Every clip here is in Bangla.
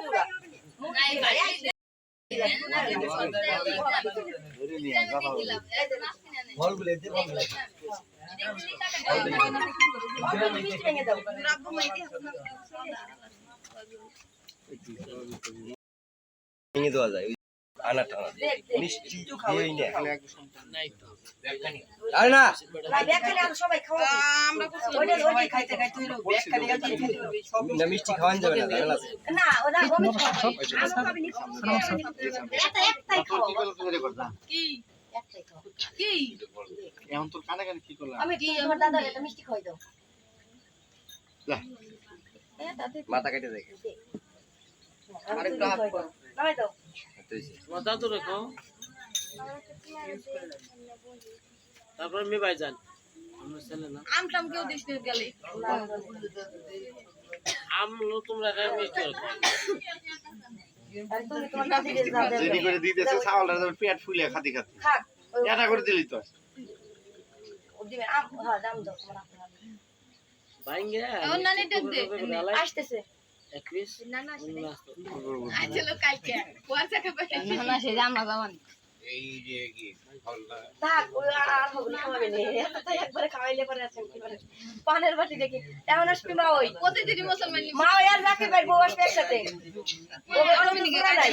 পুরা ভেঙে দেওয়া যায় আনা টানা মিষ্টি দিয়েই না আরে না সবাই খাওয়া খাইতে খাইতে না মিষ্টি খাওয়ান যাবে না জানেন আছে না ওরা একটাই খাওয়া কি কি এখন তোর কানে কানে কি করলাম আমি কি আমার দাদা এটা মিষ্টি খাই দাও মাথা কেটে দেখে আরেকটু হাত করো নামাই দাও তোমার দাদু রেখো তারপর মেয়ে ভাই যান আমরা ছেলে না আমটাম কেউ দিস নি গেলে আম তোমরা খাই মিষ্টি তুমি তোমার দাদিকে যা দেবে রেডি করে দিতেছে চাউলটা যেন পেট ফুলে খাতি খাতি খাক এটা করে দিলি তো ও দিবে আম হ্যাঁ দাম দাও তোমার ভাইঙ্গে ও নানি দেখ দে আসতেছে 21 না না আজলো কালকে কুয়াশা কে বসে না সে জামা যাওয়ান এই যে কি ফলটা থাক ওই আর হবে না খাওয়াবে না এত তো একবারে খাওয়াইলে পরে আছেন কি করে পানের বাটি দেখি এখন আসবি মা ওই প্রতিদিনই মুসলমান মা ওই আর রাখে বাইর বউ আসবে একসাথে ও আমি নিকে নাই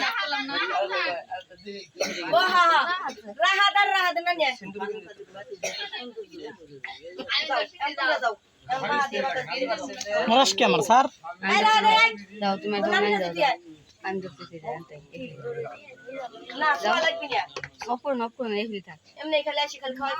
ও হ্যাঁ রাহাদার না নিয়ে যাও মরাস কি আমার স্যার দাও তুমি আমি দেখতেছি না লাগবে না অপর এমনি থাক এমনি খালি আসি খালি খাওয়া